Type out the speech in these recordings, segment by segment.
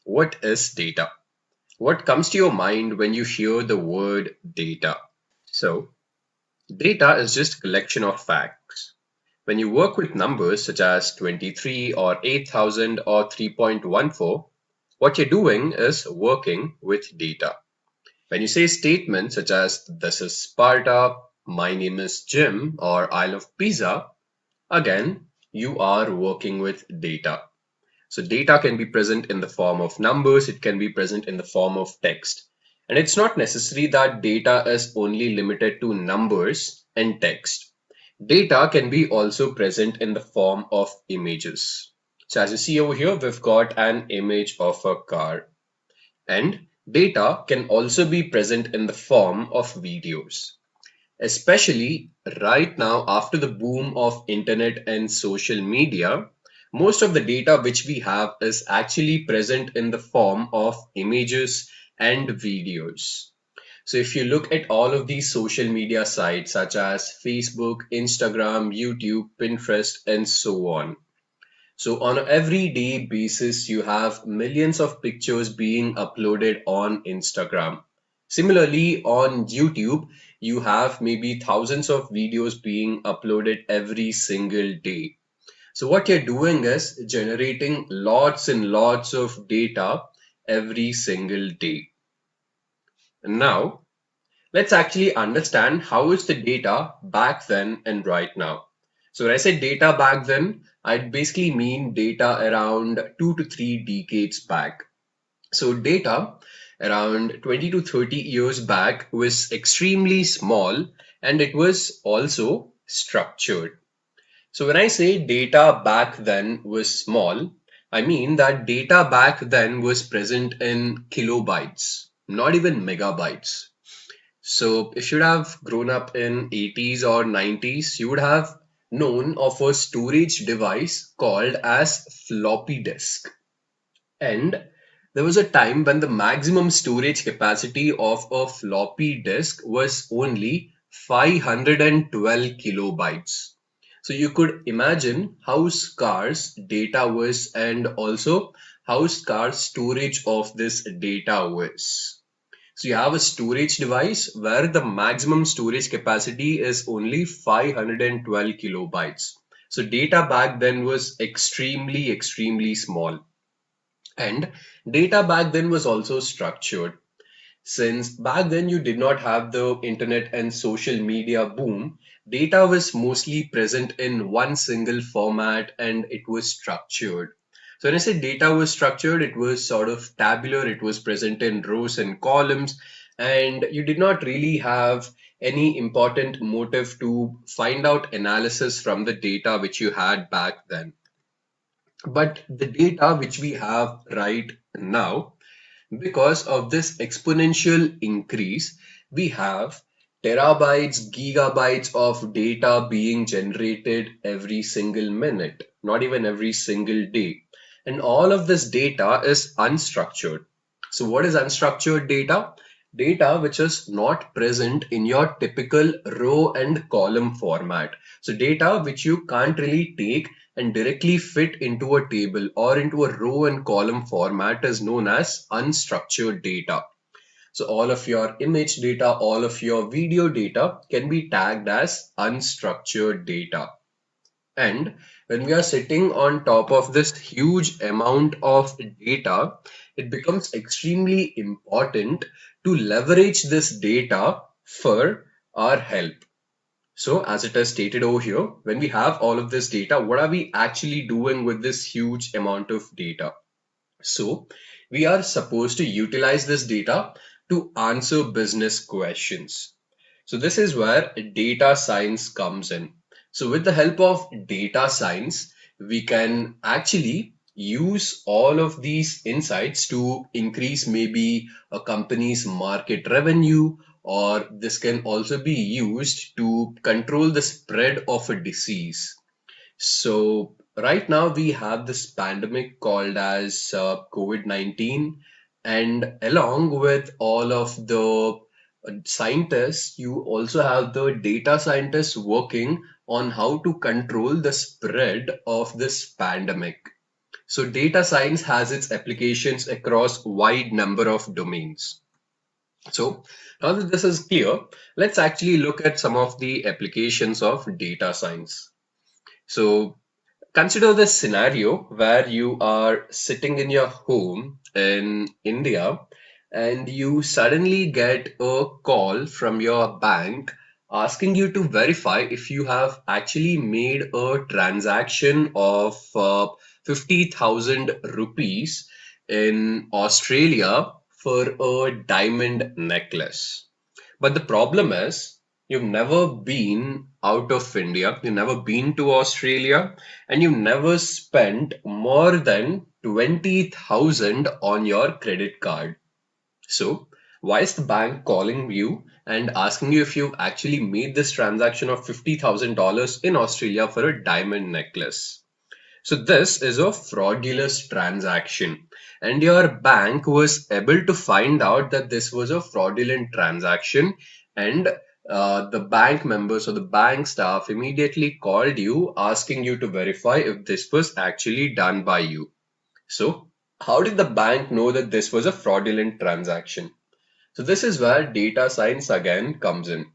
What is data? What comes to your mind when you hear the word data? So, data is just a collection of facts. When you work with numbers such as 23 or 8000 or 3.14, what you're doing is working with data. When you say statements such as this is Sparta, my name is Jim, or I love pizza, again, you are working with data. So data can be present in the form of numbers, it can be present in the form of text. And it's not necessary that data is only limited to numbers and text. Data can be also present in the form of images. So as you see over here, we've got an image of a car. And data can also be present in the form of videos. Especially right now, after the boom of internet and social media, most of the data which we have is actually present in the form of images and videos. So if you look at all of these social media sites such as Facebook, Instagram, YouTube, Pinterest, and so on. So on an everyday basis, you have millions of pictures being uploaded on Instagram. Similarly, on YouTube, you have maybe thousands of videos being uploaded every single day. So what you're doing is generating lots and lots of data every single day. Now, let's actually understand how is the data back then and right now. So when I say data back then, I basically mean data around 2 to 3 decades back. So data around 20 to 30 years back was extremely small and it was also structured. So when I say data back then was small, I mean that data back then was present in kilobytes, not even megabytes. So if you'd have grown up in 80s or 90s, you would have known of a storage device called as floppy disk. And there was a time when the maximum storage capacity of a floppy disk was only 512 kilobytes. So you could imagine how scarce data was and also how scarce storage of this data was. So you have a storage device where the maximum storage capacity is only 512 kilobytes. So data back then was extremely small. And data back then was also structured. Since back then you did not have the internet and social media boom, data was mostly present in one single format and it was structured. So when I say data was structured, it was sort of tabular, it was present in rows and columns, and you did not really have any important motive to find out analysis from the data which you had back then. But the data which we have right now, because of this exponential increase, we have terabytes, gigabytes of data being generated every single minute, not even every single day. And all of this data is unstructured. So what is unstructured data? Data which is not present in your typical row and column format. So data which you can't really take and directly fit into a table or into a row and column format is known as unstructured data. So all of your image data, all of your video data can be tagged as unstructured data. And when we are sitting on top of this huge amount of data, it becomes extremely important to leverage this data for our help. So as it is stated over here, when we have all of this data, what are we actually doing with this huge amount of data? So we are supposed to utilize this data to answer business questions. So this is where data science comes in. So with the help of data science, we can actually use all of these insights to increase maybe a company's market revenue, or this can also be used to control the spread of a disease. So right now we have this pandemic called as COVID-19, and along with all of the scientists, you also have the data scientists working on how to control the spread of this pandemic. So data science has its applications across wide number of domains. So now that this is clear, let's actually look at some of the applications of data science. So consider this scenario where you are sitting in your home in India and you suddenly get a call from your bank asking you to verify if you have actually made a transaction of 50,000 rupees in Australia for a diamond necklace. But the problem is, you've never been out of India, you've never been to Australia, and you've never spent more than 20,000 on your credit card. So, why is the bank calling you and asking you if you've actually made this transaction of $50,000 in Australia for a diamond necklace? So this is a fraudulent transaction, and your bank was able to find out that this was a fraudulent transaction, and the bank members or the bank staff immediately called you asking you to verify if this was actually done by you. So how did the bank know that this was a fraudulent transaction? So this is where data science again comes in.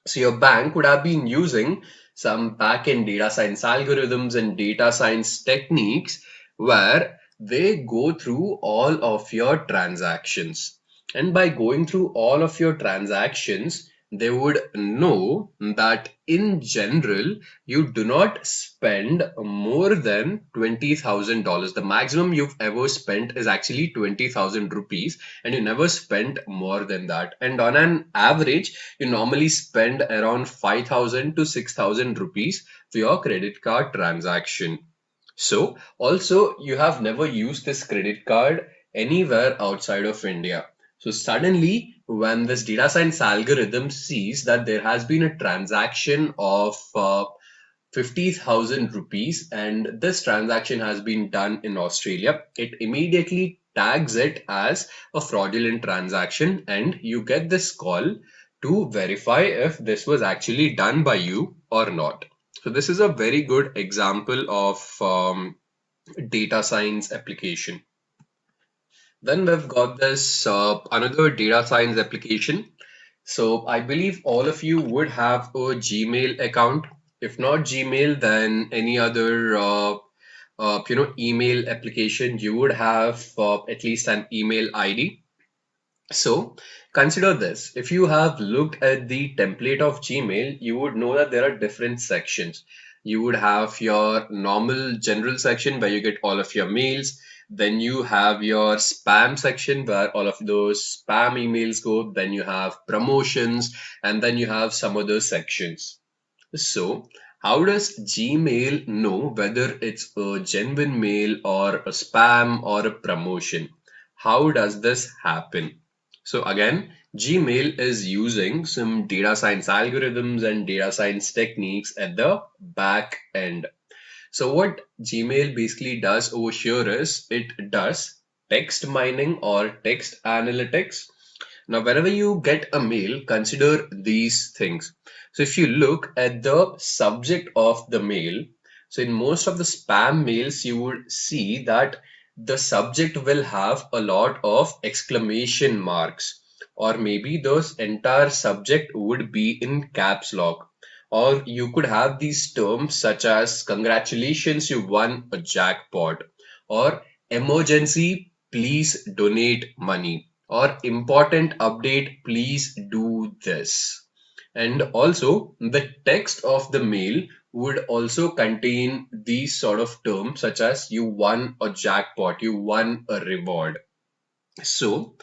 So your bank would have been using some back-end data science algorithms and data science techniques where they go through all of your transactions. And by going through all of your transactions, they would know that in general, you do not spend more than $20,000. The maximum you've ever spent is actually 20,000 rupees, and you never spent more than that. And on an average, you normally spend around 5,000 to 6,000 rupees for your credit card transaction. So also you have never used this credit card anywhere outside of India. So suddenly when this data science algorithm sees that there has been a transaction of 50,000 rupees and this transaction has been done in Australia, it immediately tags it as a fraudulent transaction and you get this call to verify if this was actually done by you or not. So this is a very good example of data science application. Then we've got this another data science application. So I believe all of you would have a Gmail account. If not Gmail, then any other email application, you would have at least an email ID. So consider this. If you have looked at the template of Gmail, you would know that there are different sections. You would have your normal general section where you get all of your mails. Then you have your spam section where all of those spam emails go. Then you have promotions, and then you have some other sections. So how does Gmail know whether it's a genuine mail or a spam or a promotion? How does this happen? So again, Gmail is using some data science algorithms and data science techniques at the back end. So what Gmail basically does over here is it does text mining or text analytics. Now, whenever you get a mail, consider these things. So if you look at the subject of the mail, so in most of the spam mails, you would see that the subject will have a lot of exclamation marks, or maybe those entire subject would be in caps lock. Or you could have these terms such as congratulations, you won a jackpot, or emergency, please donate money, or important update, please do this. And also the text of the mail would also contain these sort of terms such as you won a jackpot, you won a reward. So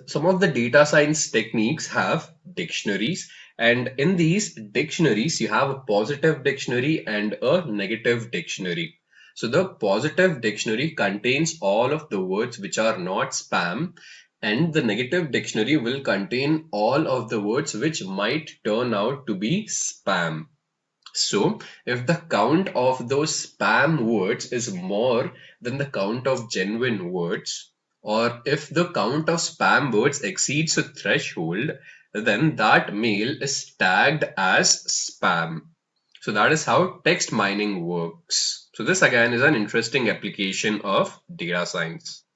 some of the data science techniques have dictionaries, and in these dictionaries you have a positive dictionary and a negative dictionary. So the positive dictionary contains all of the words which are not spam, and the negative dictionary will contain all of the words which might turn out to be spam. So if the count of those spam words is more than the count of genuine words, or if the count of spam words exceeds a threshold, then that mail is tagged as spam. So that is how text mining works. So this again is an interesting application of data science.